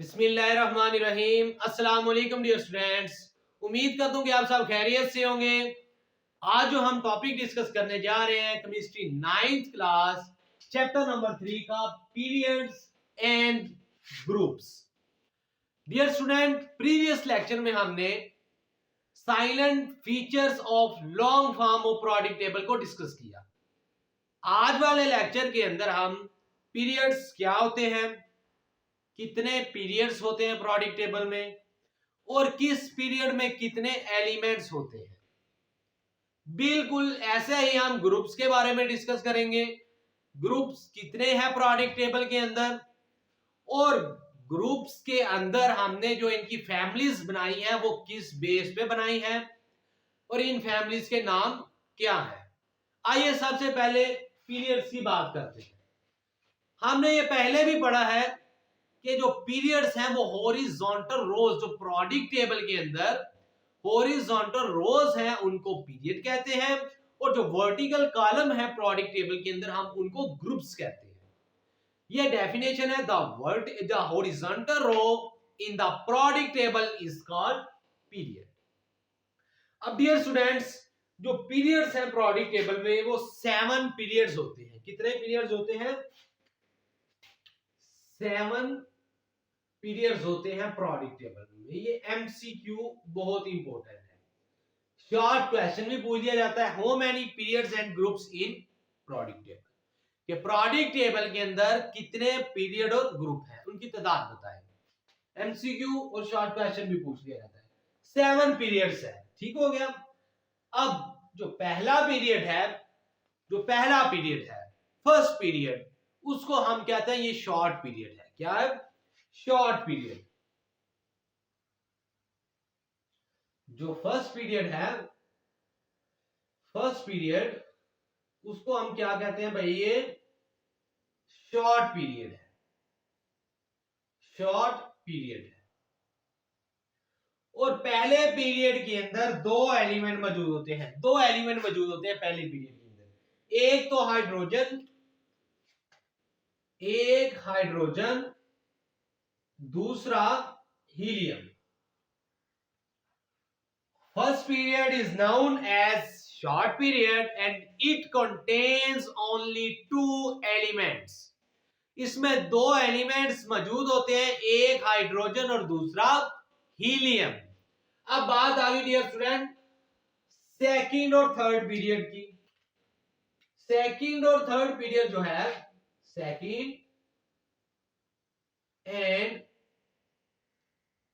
बिस्मिल्लाहिर्रहमानिर्रहीम। अस्सलाम वालेकुम डियर स्टूडेंट्स। उम्मीद करता हूँ कि आप सब खैरियत से होंगे। आज जो हम टॉपिक डिस्कस करने जा रहे हैं chemistry 9th class chapter number 3 का periods and groups. Dear student, previous lecture में हमने salient features of long form of periodic table को डिस्कस किया। आज वाले लेक्चर के अंदर हम पीरियड्स क्या होते हैं, कितने पीरियड्स होते हैं प्रोडिक्ट टेबल में, और किस पीरियड में कितने एलिमेंट्स होते हैं, बिल्कुल ऐसे ही हम ग्रुप्स के बारे में डिस्कस करेंगे। ग्रुप्स कितने हैं प्रोडिक्ट टेबल के अंदर, और ग्रुप्स के अंदर हमने जो इनकी फैमिलीज बनाई हैं वो किस बेस पे बनाई हैं, और इन फैमिलीज के नाम क्या है। आइए सबसे पहले पीरियड्स की बात करते हैं। हमने ये पहले भी पढ़ा है कि जो पीरियड्स हैं वो हॉरिजॉन्टल रोज, जो प्रोडिक्ट टेबल के अंदर हॉरिजॉन्टल रोज हैं उनको पीरियड कहते हैं, और जो वर्टिकल कॉलम है प्रोडिक्ट टेबल के अंदर हम उनको ग्रुप्स कहते हैं। ये डेफिनेशन है, the horizontal row in the periodic table is called period. अब डियर स्टूडेंट्स, जो पीरियड्स हैं प्रोडिक्ट टेबल में वो 7 पीरियड्स होते हैं। कितने पीरियड्स होते हैं? 7 पीरियड्स होते हैं प्रोडिक्ट टेबल में। ये एमसीक्यू बहुत इंपॉर्टेंट है, शॉर्ट क्वेश्चन भी पूछ दिया जाता है। How many periods and groups in periodic table, कि प्रोडिक्ट टेबल के अंदर कितने पीरियड और ग्रुप हैं, उनकी तादाद बताएं। एमसीक्यू और शॉर्ट क्वेश्चन भी पूछ दिया जाता है। 7 पीरियड्स है, ठीक हो गया। अब जो पहला पीरियड है, फर्स्ट पीरियड, उसको हम कहते हैं ये शॉर्ट पीरियड है। क्या है? Short period. जो फर्स्ट पीरियड उसको हम क्या कहते हैं भाई? ये शॉर्ट पीरियड है। और पहले पीरियड के अंदर 2 एलिमेंट मौजूद होते हैं। पहले पीरियड के अंदर। एक तो हाइड्रोजन, दूसरा helium. First period is known as short period and it contains only 2 elements. इसमें 2 एलिमेंट्स मौजूद होते हैं, एक हाइड्रोजन और दूसरा हीलियम। अब बात आ गई डियर स्टूडेंट सेकंड और थर्ड पीरियड की। सेकंड और थर्ड पीरियड जो है, second and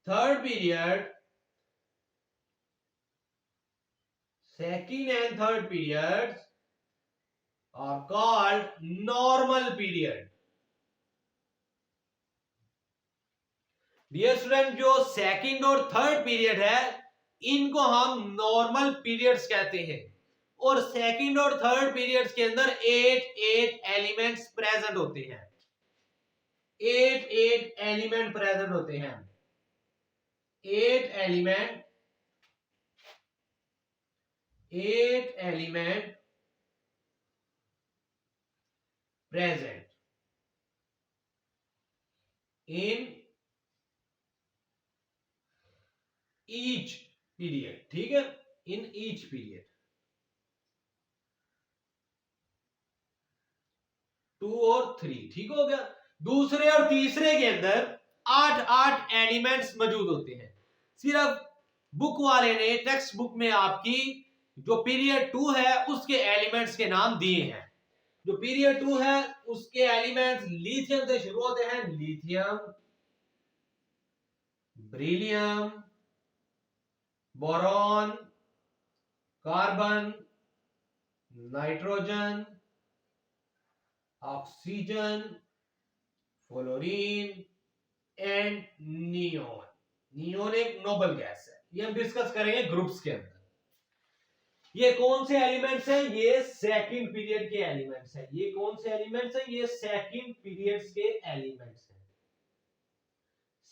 third period are called normal period. Dear student, जो सेकंड और थर्ड पीरियड है इनको हम नॉर्मल पीरियड्स कहते हैं, और सेकंड और थर्ड पीरियड्स के अंदर 8 एलिमेंट्स प्रेजेंट होते हैं। 8 एलिमेंट प्रेजेंट होते हैं। 8 element present in each period, ठीक है? in each period 2 और 3, ठीक हो गया। दूसरे और तीसरे के अंदर 8 एलिमेंट्स मौजूद होते हैं। सिर्फ बुक वाले ने टेक्स्ट बुक में आपकी जो पीरियड 2 है उसके एलिमेंट्स के नाम दिए हैं। जो पीरियड 2 है उसके एलिमेंट्स लिथियम से शुरू होते हैं। Lithium, beryllium, boron, carbon, nitrogen, oxygen, fluorine and neon. Neon एक नोबल गैस है। ये हम डिस्कस करेंगे ग्रुप्स के अंदर। ये कौन से एलिमेंट्स हैं? ये सेकंड पीरियड के एलिमेंट्स हैं। ये कौन से एलिमेंट्स हैं? ये सेकंड पीरियड्स के एलिमेंट्स हैं।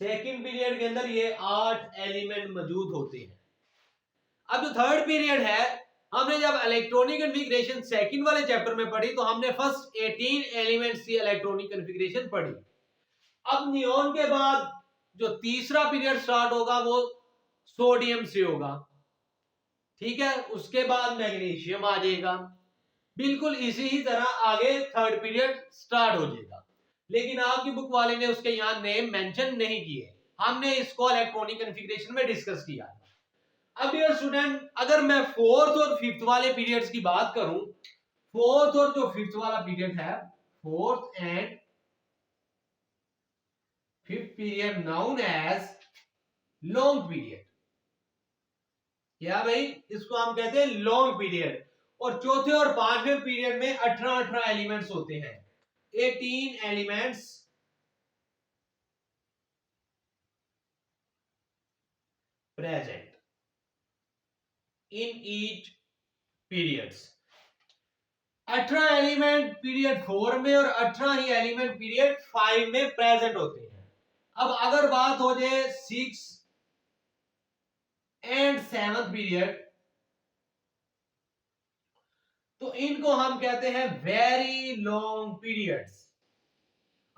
सेकंड पीरियड के अंदर ये 8 एलिमेंट मौजूद होते हैं। अब जो थर्ड पीरियड है, हमने जब इलेक्ट्रॉनिक कॉन्फ़िगरेशन सेकंड वाले चैप्टर में पढ़ी तो हमने फर्स्ट 18 एलिमेंट्स की इलेक्ट्रॉनिक कॉन्फ़िगरेशन पढ़ी। अब नियोन के बाद जो तीसरा पीरियड स्टार्ट होगा वो सोडियम से होगा, ठीक है, उसके बाद मैग्नीशियम आ जाएगा, बिल्कुल इसी ही तरह आगे थर्ड पीरियड स्टार्ट हो जाएगा। लेकिन आपकी बुक वाले ने उसके यहाँ नेम मेंशन नहीं किए, हमने इसको इलेक्ट्रॉनिक कॉन्फ़िगरेशन में डिस्कस किया। अब यार स्टूडेंट, अगर मैं फोर्थ और फिफ्थ वाले पीरियड्स की बात करूं, फोर्थ और जो फिफ्थ वाला पीरियड है, fourth and fifth period known as long period. क्या भाई, इसको हम कहते हैं लॉन्ग पीरियड। और चौथे और पांचवें पीरियड में 18 एलिमेंट्स होते हैं, 18 elements present in each periods. 18 element period 4 में और 18 ही एलिमेंट पीरियड 5 में प्रेजेंट होते हैं। अब अगर बात हो जाए 6 एंड 7th पीरियड, तो इनको हम कहते हैं वेरी लॉन्ग पीरियड्स।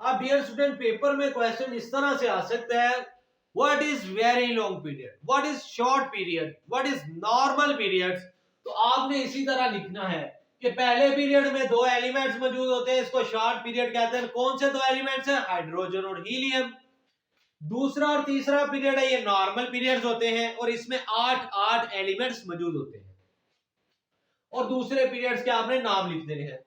अब डियर स्टूडेंट, पेपर में क्वेश्चन इस तरह से आ सकता है, what is very long period, what is short period, what is normal period. तो आपने इसी तरह लिखना है कि पहले पीरियड में 2 एलिमेंट्स मौजूद होते हैं, इसको शॉर्ट पीरियड कहते हैं। कौन से 2 एलिमेंट्स हैं? हाइड्रोजन और हीलियम। दूसरा और तीसरा पीरियड है, ये नॉर्मल पीरियड्स होते हैं और इसमें 8 एलिमेंट्स मौजूद होते हैं और दूसरे पीरियड्स के आपने नाम लिख देने हैं।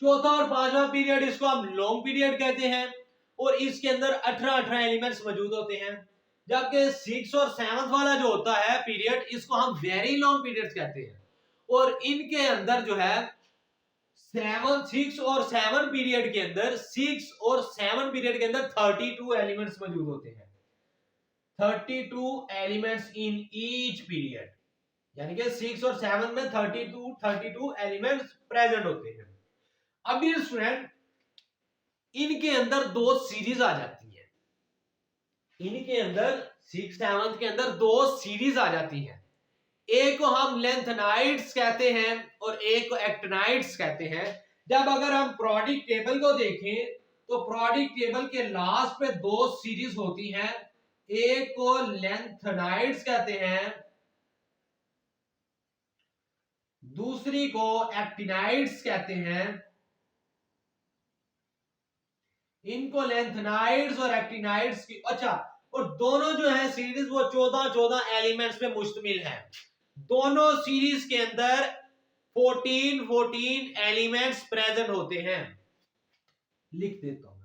चौथा और पांचवा पीरियड, इसको हम लॉन्ग पीरियड कहते हैं और इसके अंदर 18 एलिमेंट्स मौजूद होते हैं। जबकि 6 और 7 वाला जो होता है पीरियड, इसको हम वेरी लॉन्ग पीरियड्स कहते हैं और इनके अंदर जो है 6 और 7 पीरियड के अंदर 6 और 7 पीरियड के अंदर 32 एलिमेंट्स मौजूद होते हैं, 32 एलिमेंट्स इन ईच पीरियड, यानी कि 6 और 7 में 32 एलिमेंट्स प्रेजेंट होते हैं। अब ये स्टूडेंट, इनके अंदर 2 सीरीज आ जाती है, इनके अंदर 6 7 के अंदर 2 सीरीज आ जाती है। एक को हम लेंथनाइड्स कहते हैं और एक को एक्टिनाइड्स कहते हैं। जब अगर हम प्रोडिक टेबल को देखें तो प्रोडिक टेबल के लास्ट पे 2 सीरीज होती हैं, एक को लेंथनाइड्स कहते हैं, दूसरी को एक्टिनाइड्स कहते हैं। इनको लेंथनाइड्स और एक्टिनाइड्स की, अच्छा, और दोनों जो है सीरीज वो 14 एलिमेंट्स पे मुश्तमिल है। दोनों सीरीज के अंदर 14 एलिमेंट्स प्रेजेंट होते हैं, लिख देता हूं,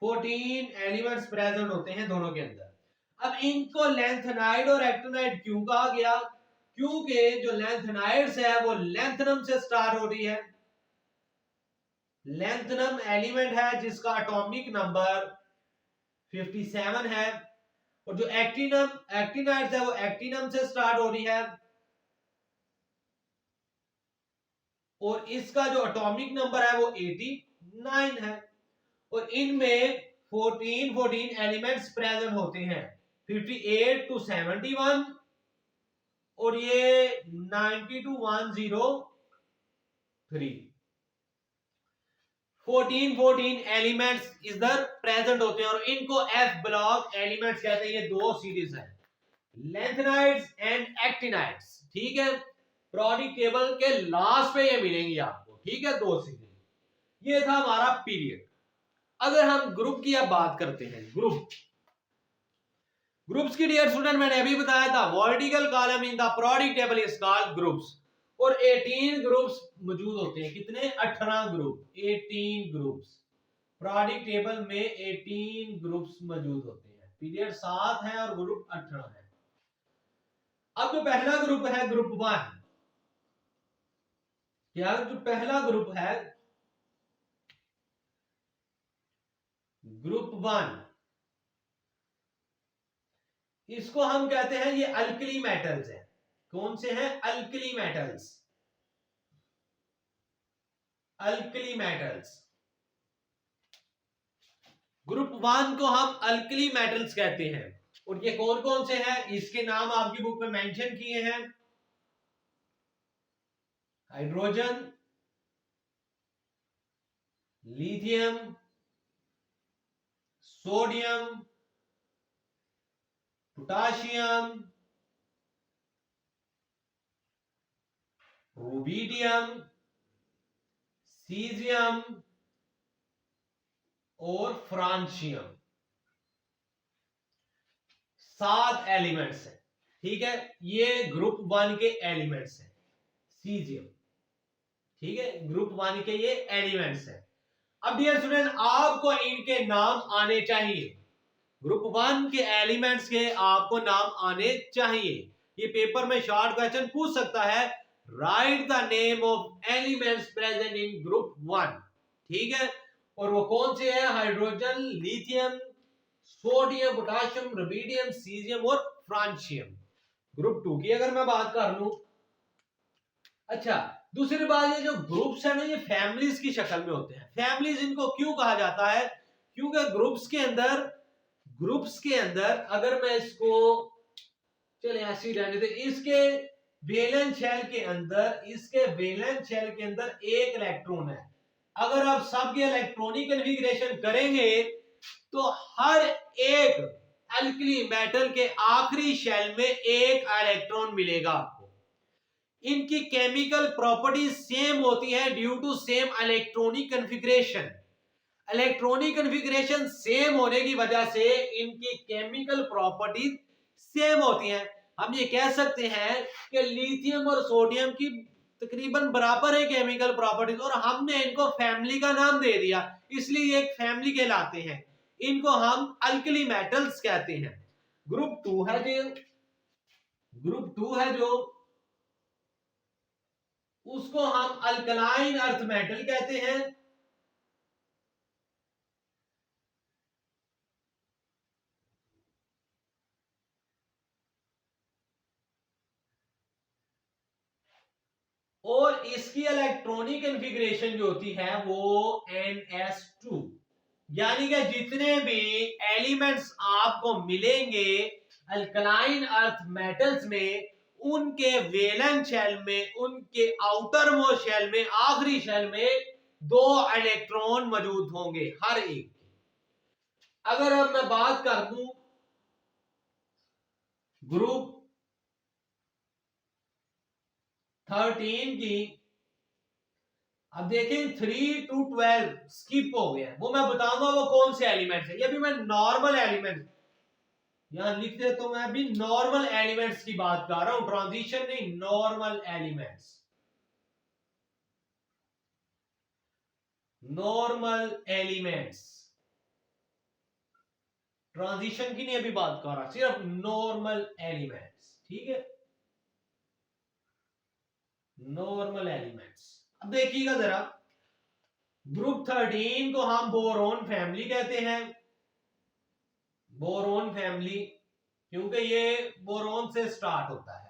14 एलिमेंट्स प्रेजेंट होते हैं दोनों के अंदर। अब इनको लेंथनाइड और एक्टिनाइड क्यों कहा गया? क्योंकि जो लेंथनाइड्स है वो लेंथनम से स्टार्ट हो रही है, लेंथनम एलिमेंट है जिसका एटॉमिक नंबर 57 है, और जो एक्टिनाइड्स है वो एक्टिनम से स्टार्ट हो रही है और इसका जो एटॉमिक नंबर है वो 89 है। और इनमें 14 एलिमेंट्स प्रेजेंट होते हैं, 58 to 71 और ये 90 to 103। 14 एलिमेंट्स इधर प्रेजेंट होते हैं और इनको एफ ब्लॉक एलिमेंट्स कहते हैं। ये 2 सीरीज है, लेंथनाइड्स एंड एक्टिनाइड्स, ठीक है। प्रोडिक टेबल के लास्ट पे ये मिलेंगी आपको, ठीक है, 2 सीरीज। ये था हमारा पीरियड। अगर हम ग्रुप की अब बात करते हैं, ग्रुप्स की डियर स्टूडेंट, मैंने अभी बताया था vertical column in the प्रोडिक table is called groups. और 18 ग्रुप्स मौजूद होते हैं, कितने? 18 ग्रुप, 18 ग्रुप्स। प्रोडिक टेबल में 18 ग्रुप्स मौजूद होते हैं, पीरियड 7 है और ग्रुप 18 है। अब जो पहला ग्रुप है ग्रुप 1, क्या जो पहला ग्रुप है ग्रुप 1, इसको हम कहते हैं ये अल्कली मेटल्स है। कौन से हैं? Alkali metals, alkali metals. Group 1 को हम अल्कली मेटल्स कहते हैं और ये कौन कौन से हैं इसके नाम आपकी बुक में मेंशन किए हैं। Hydrogen, lithium, sodium, potassium, rubidium, caesium और फ्रांशियम। 7 एलिमेंट्स हैं, ठीक है। ये ग्रुप 1 के एलिमेंट्स हैं, सीजियम, ठीक है, ग्रुप 1 के ये एलिमेंट्स हैं। अब डियर स्टूडेंट, आपको इनके नाम आने चाहिए, ग्रुप 1 के एलिमेंट्स के आपको नाम आने चाहिए। ये पेपर में शॉर्ट क्वेश्चन पूछ सकता है, right the name of elements present in group 1, ठीक है। और वो कौन से हैं? Hydrogen, lithium, sodium, potassium, rubidium, caesium और फ्रांशियम। ग्रुप 2 की अगर मैं बात कर लूं, अच्छा, दूसरी बात, ये जो ग्रुप्स है ना, ये फैमिलीज की शक्ल में होते हैं। फैमिलीज इनको क्यों कहा जाता है? क्योंकि ग्रुप्स के अंदर अगर मैं इसको चले ऐसे रहने दे, इसके वैलेंस शेल के अंदर एक इलेक्ट्रॉन है। अगर आप सबके इलेक्ट्रॉनिक कन्फिगरेशन करेंगे तो हर एक अल्कली मेटल के आखिरी शेल में एक इलेक्ट्रॉन मिलेगा आपको। इनकी केमिकल प्रॉपर्टीज सेम होती है due to same electronic configuration. Electronic configuration same होने की वजह से इनकी केमिकल प्रॉपर्टीज सेम होती हैं। हम ये कह सकते हैं कि लिथियम और सोडियम की तकरीबन बराबर है केमिकल प्रॉपर्टीज, और हमने इनको फैमिली का नाम दे दिया, इसलिए एक फैमिली कहलाते हैं। इनको हम अल्कली मेटल्स कहते हैं। ग्रुप 2 है जो उसको हम अल्कलाइन अर्थ मेटल कहते हैं। और इसकी इलेक्ट्रॉनिक कन्फिगरेशन जो होती है वो NS2, यानी कि जितने भी एलिमेंट्स आपको मिलेंगे अल्कलाइन अर्थ मेटल्स में, उनके वैलेंस शेल में, उनके आउटर मोस्ट शेल में, आखिरी शेल में 2 इलेक्ट्रॉन मौजूद होंगे हर एक। अगर अब मैं बात कर दूं ग्रुप 13 की, अब देखें 3 to 12 स्किप हो गया, वो मैं बताऊंगा वो कौन से एलिमेंट्स है। ये भी मैं नॉर्मल एलिमेंट यहां लिख दे, तो मैं अभी नॉर्मल एलिमेंट्स की बात कर रहा हूं, ट्रांजिशन नहीं, normal elements, normal elements, transition की नहीं अभी बात कर रहा, सिर्फ नॉर्मल एलिमेंट्स, ठीक है, नॉर्मल एलिमेंट्स। अब देखिएगा जरा, ग्रुप 13 को हम बोरोन फैमिली कहते हैं, बोरोन फैमिली, क्योंकि ये बोरोन से स्टार्ट होता है।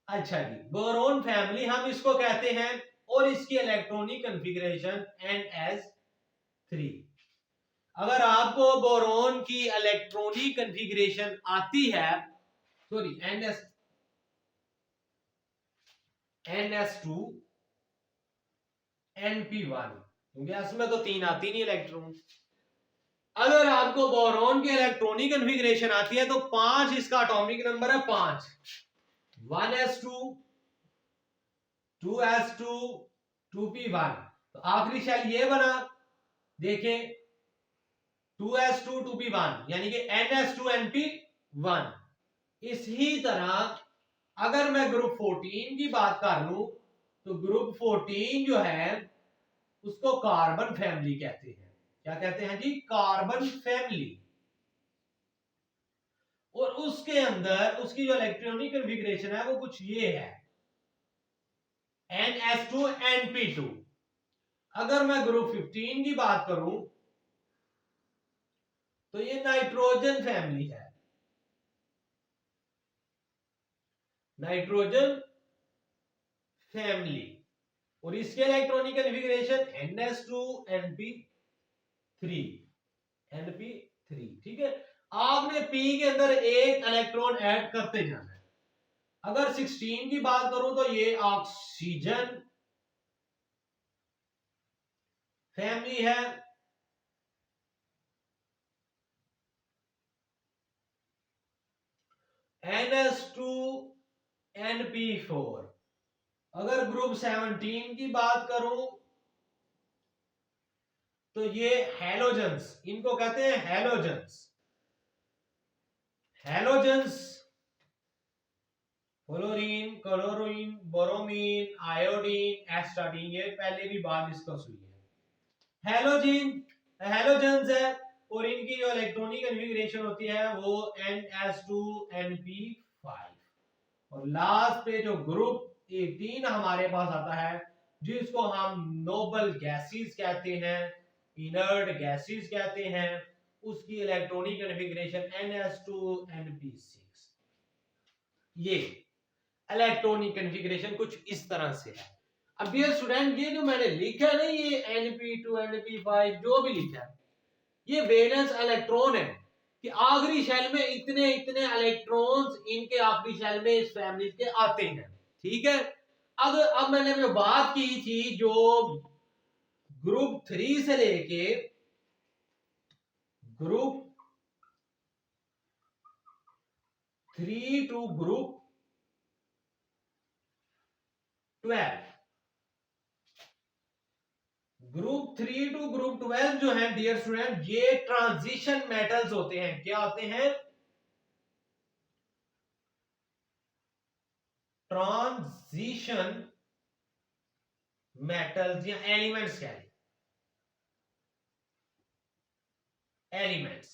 अच्छा जी, बोरोन फैमिली हम इसको कहते हैं, और इसकी इलेक्ट्रॉनिक कन्फिगरेशन NS3। अगर आपको बोरोन की इलेक्ट्रॉनिक कन्फिगरेशन आती है, सॉरी NS2 NP1, क्योंकि इसमें तो 3 आती नहीं इलेक्ट्रॉन। अगर आपको बोरोन की इलेक्ट्रॉनिक कन्फिगरेशन आती है तो 5 इसका एटॉमिक नंबर है, 5, 1s2 2s2 2p1, तो आखिरी शेल ये बना, देखें 2s2 2p1 यानी कि NS2 NP1। इसी तरह अगर मैं ग्रुप 14 की बात कर लूं तो ग्रुप 14 जो है उसको कार्बन फैमिली कहते हैं। क्या कहते हैं जी? Carbon family. और उसके अंदर उसकी जो इलेक्ट्रॉनिक कन्फिगरेशन है वो कुछ ये है, NS2 NP2। अगर मैं ग्रुप 15 की बात करूं तो ये नाइट्रोजन फैमिली है, नाइट्रोजन फैमिली, और इसके electronic configuration NS2 NP3 NP3, ठीक है। आपने P के अंदर एक इलेक्ट्रॉन ऐड करते जाना है। अगर 16 की बात करूं तो ये ऑक्सीजन फैमिली है, NH2NP4। अगर ग्रुप 17 की बात करूं तो ये हैलोजेंस, इनको कहते हैं halogens. Halogens fluorine, chlorine, bromine, iodine, astatine, ये पहले भी बात डिस्कस हुई है। हैलोजेंस है और इनकी जो इलेक्ट्रॉनिक कॉन्फ़िगरेशन होती है वो NH2NP5। और लास्ट पे जो ग्रुप 18 हमारे पास आता है जिसको हम नोबल गैसेस कहते हैं, इनर्ट गैसेस कहते हैं, उसकी इलेक्ट्रॉनिक कॉन्फ़िगरेशन NH2NP6। ये इलेक्ट्रॉनिक कॉन्फ़िगरेशन कुछ इस तरह से है। अब डियर स्टूडेंट, ये जो मैंने लिखा है ना, ये NP2 NP5 जो भी लिखा है, ये वैलेंस इलेक्ट्रॉन है कि आखिरी शेल में इतने इतने इलेक्ट्रॉन्स इनके आखिरी शेल में इस फैमिली के आते हैं। ठीक है। अब मैंने जो बात की थी, जो ग्रुप 3 से लेके group 3 to group 12, group 3 to group 12 जो है डियर स्टूडेंट, ये ट्रांजिशन मेटल्स होते हैं। क्या होते हैं? ट्रांजिशन मेटल्स या एलिमेंट्स क्या है? एलिमेंट्स।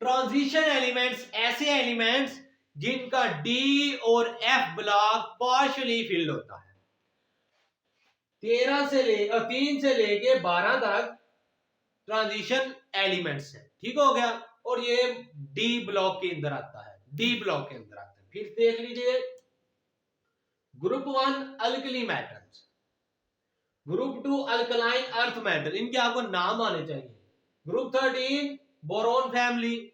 ट्रांजिशन एलिमेंट्स ऐसे एलिमेंट्स जिनका डी और एफ ब्लॉक पार्शियली फिल्ड होता है। 3 से लेके 12 तक ट्रांजिशन एलिमेंट्स है। ठीक हो गया। और ये डी ब्लॉक के अंदर आता है, डी ब्लॉक के अंदर आता है। फिर देख लीजिए, group 1 alkali metals, group 2 alkaline earth metal, इनके आपको नाम आने चाहिए। Group 13 boron family,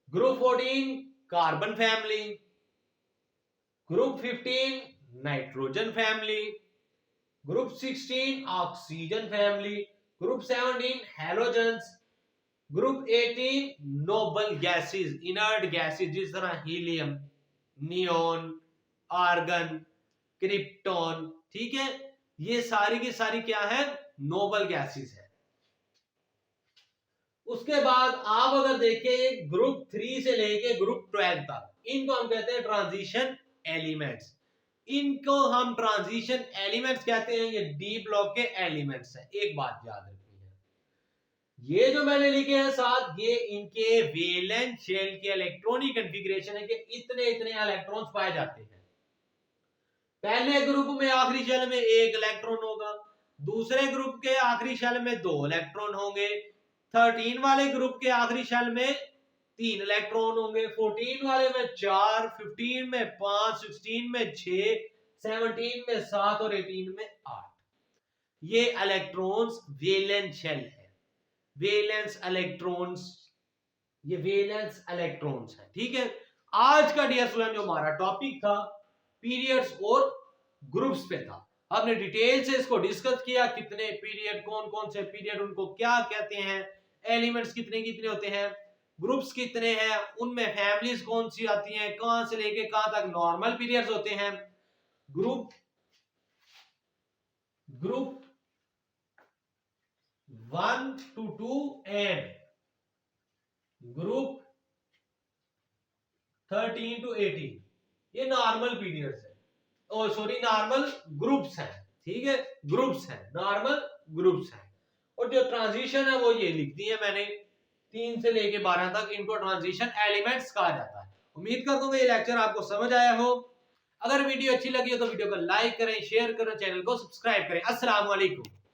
group 14 carbon family, group 15 nitrogen family, group 16 oxygen family, group 17 halogens, group 18 noble gases, inert gases, जिस तरह हीलियम, नियोन, आर्गन, क्रिप्टॉन। ठीक है, ये सारी की सारी क्या है? नोबल गैसेस है। उसके बाद आप अगर देखें ग्रुप 3 से लेके ग्रुप 12 तक, इनको हम कहते हैं ट्रांजिशन एलिमेंट्स। इनको हम ट्रांजिशन एलिमेंट्स कहते हैं। ये डी ब्लॉक के एलिमेंट्स हैं। एक बात याद रखनी है, ये जो मैंने लिखे हैं साथ, ये इनके वैलेंस शेल के इलेक्ट्रॉनिक कॉन्फ़िगरेशन है कि इतने इतने इलेक्ट्रॉन्स पाए जाते हैं। पहले ग्रुप में आखिरी शेल में 1 इलेक्ट्रॉन होगा, दूसरे ग्रुप के आखिरी शेल में 2 इलेक्ट्रॉन होंगे, 13 वाले ग्रुप के आखिरी शेल में 3 इलेक्ट्रॉन होंगे, 14 वाले में 4, 15 में 5, 16 में 6, 17 में 7 और 18 में 8। ये इलेक्ट्रॉन्स वैलेंस शेल है, वैलेंस इलेक्ट्रॉन्स, ये वैलेंस इलेक्ट्रॉन्स है। ठीक है। आज का डियर स्टूडेंट जो हमारा टॉपिक था पीरियड्स और ग्रुप्स पे था। हमने डिटेल से इसको डिस्कस किया, कितने पीरियड, कौन कौन से पीरियड, उनको क्या कहते हैं, एलिमेंट्स कितने कितने होते हैं, ग्रुप्स कितने हैं, उनमें फैमिलीज कौन सी आती हैं, कहां से लेके कहां तक नॉर्मल पीरियड्स होते हैं, group 1 to 2 and group 13 to 18, ये नॉर्मल पीरियड्स है, और सॉरी नॉर्मल ग्रुप्स हैं। ठीक है, ग्रुप्स हैं, नॉर्मल ग्रुप्स हैं। और जो ट्रांजिशन है वो ये लिख दी है मैंने, 3 से लेके 12 तक, इनको ट्रांजिशन एलिमेंट्स कहा जाता है। उम्मीद करता हूं ये लेक्चर आपको समझ आया हो। अगर वीडियो अच्छी लगी हो तो वीडियो को लाइक करें, शेयर करें, चैनल को सब्सक्राइब करें। अस्सलाम वालेकुम।